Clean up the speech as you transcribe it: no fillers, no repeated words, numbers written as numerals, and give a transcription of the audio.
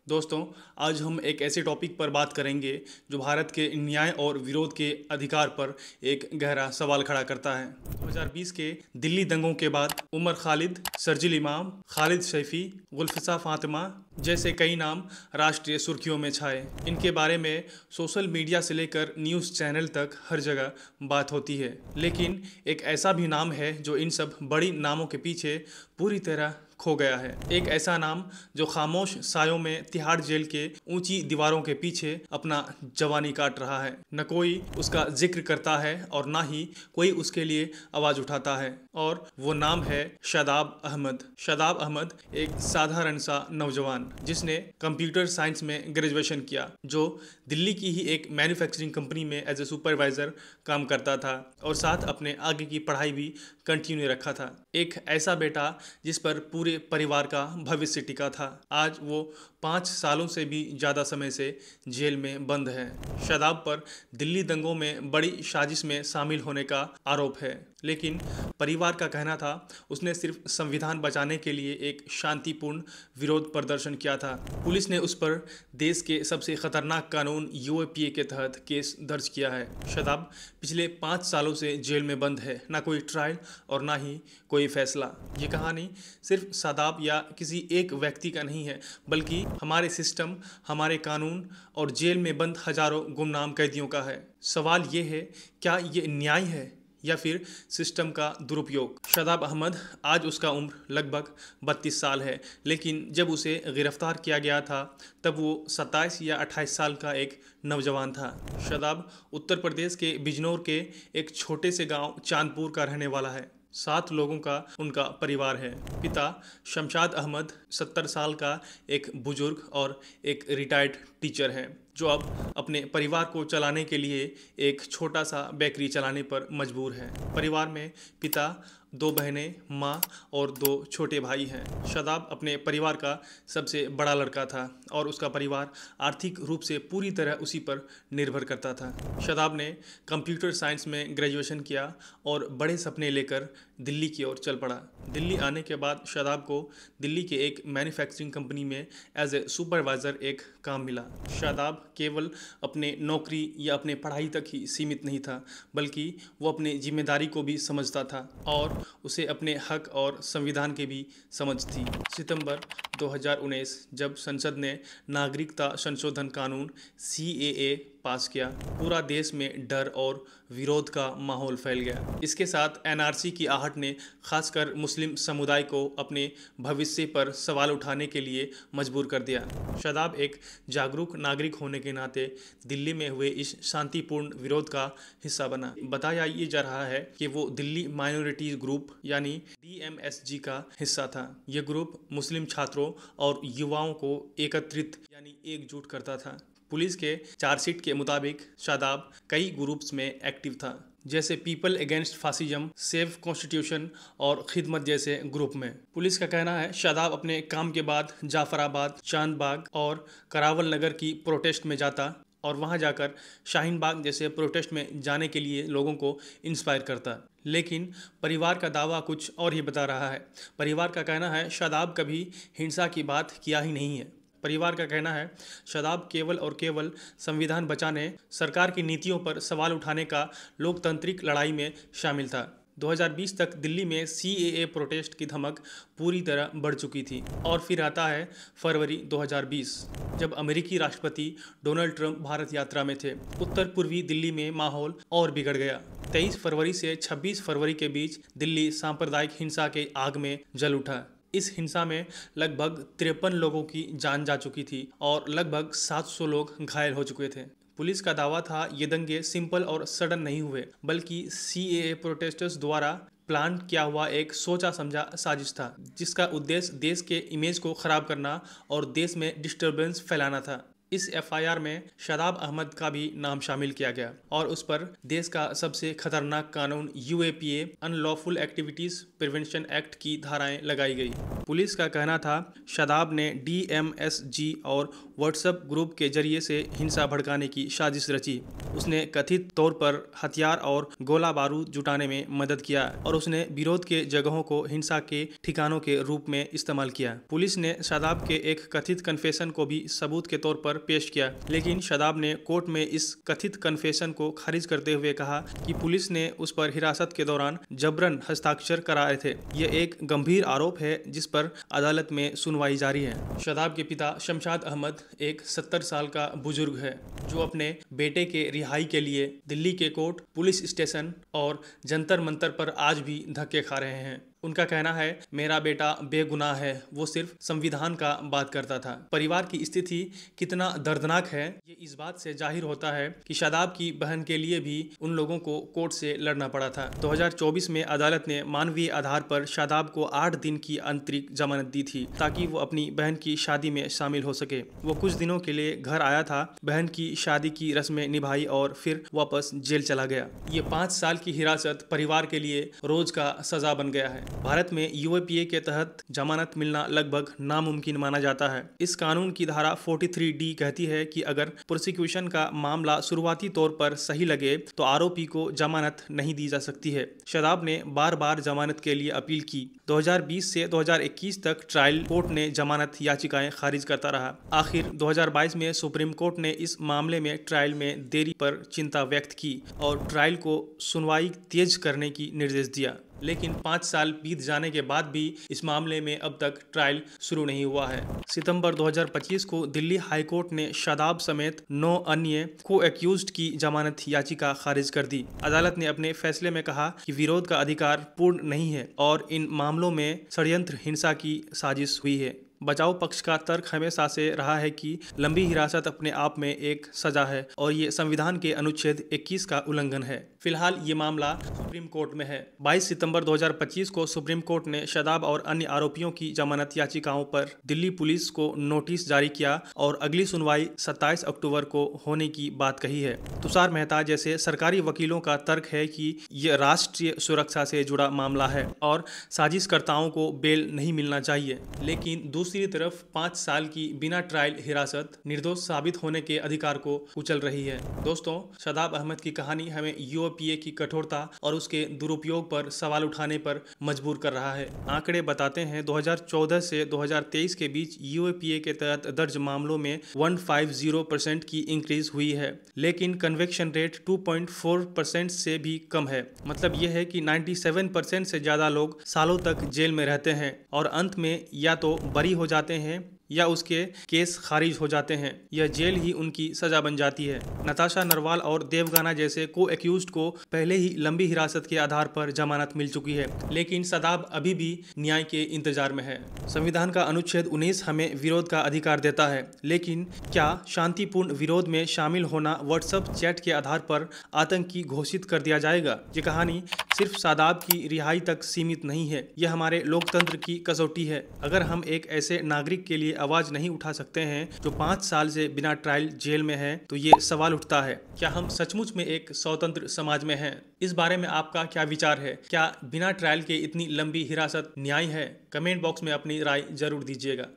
दोस्तों, आज हम एक ऐसे टॉपिक पर बात करेंगे जो भारत के न्याय और विरोध के अधिकार पर एक गहरा सवाल खड़ा करता है। 2020 के दिल्ली दंगों के बाद उमर खालिद, शर्जील इमाम, खालिद शैफी, गुलफिसा फातिमा जैसे कई नाम राष्ट्रीय सुर्खियों में छाए। इनके बारे में सोशल मीडिया से लेकर न्यूज़ चैनल तक हर जगह बात होती है, लेकिन एक ऐसा भी नाम है जो इन सब बड़ी नामों के पीछे पूरी तरह खो गया है। एक ऐसा नाम जो खामोश सायों में तिहाड़ जेल के ऊंची दीवारों के पीछे अपना जवानी काट रहा है। न कोई उसका जिक्र करता है और ना ही कोई उसके लिए आवाज उठाता है, और वो नाम है शादाब अहमद। शादाब अहमद एक साधारण सा नौजवान जिसने कंप्यूटर साइंस में ग्रेजुएशन किया, जो दिल्ली की ही एक मैन्युफैक्चरिंग कंपनी में एज ए सुपरवाइजर काम करता था और साथ अपने आगे की पढ़ाई भी कंटिन्यू रखा था। एक ऐसा बेटा जिस पर पूरे परिवार का भविष्य टिका था, आज वो 5 सालों से भी ज़्यादा समय से जेल में बंद है। शादाब पर दिल्ली दंगों में बड़ी साजिश में शामिल होने का आरोप है, लेकिन परिवार का कहना था उसने सिर्फ संविधान बचाने के लिए एक शांतिपूर्ण विरोध प्रदर्शन किया था। पुलिस ने उस पर देश के सबसे खतरनाक कानून यूएपीए के तहत केस दर्ज किया है। शादाब पिछले 5 सालों से जेल में बंद है, ना कोई ट्रायल और ना ही कोई फैसला। ये कहानी सिर्फ शादाब या किसी एक व्यक्ति का नहीं है, बल्कि हमारे सिस्टम, हमारे कानून और जेल में बंद हजारों गुमनाम कैदियों का है। सवाल ये है, क्या ये न्याय है या फिर सिस्टम का दुरुपयोग? शादाब अहमद, आज उसका उम्र लगभग 32 साल है, लेकिन जब उसे गिरफ्तार किया गया था तब वो 27 या 28 साल का एक नौजवान था। शादाब उत्तर प्रदेश के बिजनौर के एक छोटे से गांव चांदपुर का रहने वाला है। 7 लोगों का उनका परिवार है। पिता शमशाद अहमद 70 साल का एक बुजुर्ग और एक रिटायर्ड टीचर हैं, जो अब अपने परिवार को चलाने के लिए एक छोटा सा बेकरी चलाने पर मजबूर है। परिवार में पिता, 2 बहनें, माँ और 2 छोटे भाई हैं। शादाब अपने परिवार का सबसे बड़ा लड़का था और उसका परिवार आर्थिक रूप से पूरी तरह उसी पर निर्भर करता था। शादाब ने कंप्यूटर साइंस में ग्रेजुएशन किया और बड़े सपने लेकर दिल्ली की ओर चल पड़ा। दिल्ली आने के बाद शादाब को दिल्ली के एक मैन्युफैक्चरिंग कंपनी में एज ए सुपरवाइज़र एक काम मिला। शादाब केवल अपने नौकरी या अपने पढ़ाई तक ही सीमित नहीं था, बल्कि वो अपने जिम्मेदारी को भी समझता था और उसे अपने हक और संविधान की भी समझ थी। सितंबर 2019 जब संसद ने नागरिकता संशोधन कानून CAA पास किया, पूरा देश में डर और विरोध का माहौल फैल गया। इसके साथ NRC की आहट ने खासकर मुस्लिम समुदाय को अपने भविष्य पर सवाल उठाने के लिए मजबूर कर दिया। शादाब एक जागरूक नागरिक होने के नाते दिल्ली में हुए इस शांतिपूर्ण विरोध का हिस्सा बना। बताया ये जा रहा है कि वो दिल्ली माइनॉरिटीज ग्रुप यानी DMSG का हिस्सा था। ये ग्रुप मुस्लिम छात्रों और युवाओं को एकत्रित यानी एकजुट करता था। पुलिस के चार्जशीट के मुताबिक शादाब कई ग्रुप्स में एक्टिव था, जैसे people against fascism, save constitution और खिदमत जैसे ग्रुप में। पुलिस का कहना है शादाब अपने काम के बाद जाफराबाद, चांदबाग और करावल नगर की प्रोटेस्ट में जाता और वहां जाकर शाहीन बाग जैसे प्रोटेस्ट में जाने के लिए लोगों को इंस्पायर करता। लेकिन परिवार का दावा कुछ और ही बता रहा है। परिवार का कहना है शादाब कभी हिंसा की बात किया ही नहीं है। परिवार का कहना है शादाब केवल और केवल संविधान बचाने, सरकार की नीतियों पर सवाल उठाने का लोकतांत्रिक लड़ाई में शामिल था। 2020 तक दिल्ली में CAA प्रोटेस्ट की धमक पूरी तरह बढ़ चुकी थी। और फिर आता है फरवरी 2020, जब अमेरिकी राष्ट्रपति डोनाल्ड ट्रंप भारत यात्रा में थे। उत्तर पूर्वी दिल्ली में माहौल और बिगड़ गया। 23 फरवरी से 26 फरवरी के बीच दिल्ली सांप्रदायिक हिंसा के आग में जल उठा। इस हिंसा में लगभग 53 लोगों की जान जा चुकी थी और लगभग 700 लोग घायल हो चुके थे। पुलिस का दावा था ये दंगे सिंपल और सडन नहीं हुए, बल्कि CAA प्रोटेस्टर्स द्वारा प्लान किया हुआ एक सोचा समझा साजिश था, जिसका उद्देश्य देश के इमेज को खराब करना और देश में डिस्टर्बेंस फैलाना था। इस एफआईआर में शादाब अहमद का भी नाम शामिल किया गया और उस पर देश का सबसे खतरनाक कानून UAPA unlawful activities prevention act की धाराएं लगाई गई। पुलिस का कहना था शादाब ने डीएमएसजी और व्हाट्सएप ग्रुप के जरिए से हिंसा भड़काने की साजिश रची। उसने कथित तौर पर हथियार और गोला बारूद जुटाने में मदद किया और उसने विरोध के जगहों को हिंसा के ठिकानों के रूप में इस्तेमाल किया। पुलिस ने शादाब के एक कथित कन्फेशन को भी सबूत के तौर पर पेश किया, लेकिन शादाब ने कोर्ट में इस कथित कन्फेशन को खारिज करते हुए कहा कि पुलिस ने उस पर हिरासत के दौरान जबरन हस्ताक्षर कराए थे। यह एक गंभीर आरोप है जिस पर अदालत में सुनवाई जारी है। शादाब के पिता शमशाद अहमद एक 70 साल का बुजुर्ग है जो अपने बेटे के रिहाई के लिए दिल्ली के कोर्ट, पुलिस स्टेशन और जंतर मंतर पर आज भी धक्के खा रहे हैं। उनका कहना है, मेरा बेटा बेगुनाह है, वो सिर्फ संविधान का बात करता था। परिवार की स्थिति कितना दर्दनाक है ये इस बात से जाहिर होता है कि शादाब की बहन के लिए भी उन लोगों को कोर्ट से लड़ना पड़ा था। 2024 में अदालत ने मानवीय आधार पर शादाब को 8 दिन की आंतरिक जमानत दी थी ताकि वो अपनी बहन की शादी में शामिल हो सके। वो कुछ दिनों के लिए घर आया था, बहन की शादी की रस्में निभाई और फिर वापस जेल चला गया। ये 5 साल की हिरासत परिवार के लिए रोज का सजा बन गया है। भारत में यूएपीए के तहत जमानत मिलना लगभग नामुमकिन माना जाता है। इस कानून की धारा 43D कहती है कि अगर प्रोसिक्यूशन का मामला शुरुआती तौर पर सही लगे तो आरोपी को जमानत नहीं दी जा सकती है। शादाब ने बार बार जमानत के लिए अपील की। 2020 से 2021 तक ट्रायल कोर्ट ने जमानत याचिकाएं खारिज करता रहा। आखिर 2022 में सुप्रीम कोर्ट ने इस मामले में ट्रायल में देरी पर चिंता व्यक्त की और ट्रायल को सुनवाई तेज करने की निर्देश दिया, लेकिन 5 साल बीत जाने के बाद भी इस मामले में अब तक ट्रायल शुरू नहीं हुआ है। सितंबर 2025 को दिल्ली हाई कोर्ट ने शादाब समेत 9 अन्य को एक्यूज्ड की जमानत याचिका खारिज कर दी। अदालत ने अपने फैसले में कहा कि विरोध का अधिकार पूर्ण नहीं है और इन मामलों में षड्यंत्र हिंसा की साजिश हुई है। बचाव पक्ष का तर्क हमेशा से रहा है कि लंबी हिरासत अपने आप में एक सजा है और ये संविधान के अनुच्छेद 21 का उल्लंघन है। फिलहाल ये मामला सुप्रीम कोर्ट में है। 22 सितंबर 2025 को सुप्रीम कोर्ट ने शादाब और अन्य आरोपियों की जमानत याचिकाओं पर दिल्ली पुलिस को नोटिस जारी किया और अगली सुनवाई 27 अक्टूबर को होने की बात कही है। तुषार मेहता जैसे सरकारी वकीलों का तर्क है कि यह राष्ट्रीय सुरक्षा से जुड़ा मामला है और साजिशकर्ताओं को बेल नहीं मिलना चाहिए, लेकिन दूसरी तरफ 5 साल की बिना ट्रायल हिरासत निर्दोष साबित होने के अधिकार को कुचल रही है। दोस्तों, शादाब अहमद की कहानी हमें यूएपीए की कठोरता और उसके दुरुपयोग पर सवाल उठाने पर मजबूर कर रहा है। आंकड़े बताते हैं 2014 से 2023 के बीच यूएपीए के तहत दर्ज मामलों में 150% की इंक्रीज हुई है, लेकिन कन्विक्शन रेट 2.4% से भी कम है। मतलब यह है कि 97% से ज्यादा लोग सालों तक जेल में रहते हैं और अंत में या तो बरी हो जाते हैं या उसके केस खारिज हो जाते हैं। यह जेल ही उनकी सजा बन जाती है। नताशा नरवाल और देवगाना जैसे को एक्यूज्ड को पहले ही लंबी हिरासत के आधार पर जमानत मिल चुकी है, लेकिन शादाब अभी भी न्याय के इंतजार में है। संविधान का अनुच्छेद 19 हमें विरोध का अधिकार देता है, लेकिन क्या शांतिपूर्ण विरोध में शामिल होना व्हाट्सएप चैट के आधार पर आतंकी घोषित कर दिया जाएगा? ये कहानी सिर्फ शादाब की रिहाई तक सीमित नहीं है, यह हमारे लोकतंत्र की कसौटी है। अगर हम एक ऐसे नागरिक के लिए आवाज नहीं उठा सकते हैं जो 5 साल से बिना ट्रायल जेल में है, तो ये सवाल उठता है, क्या हम सचमुच में एक स्वतंत्र समाज में हैं? इस बारे में आपका क्या विचार है? क्या बिना ट्रायल के इतनी लंबी हिरासत न्याय है? कमेंट बॉक्स में अपनी राय जरूर दीजिएगा।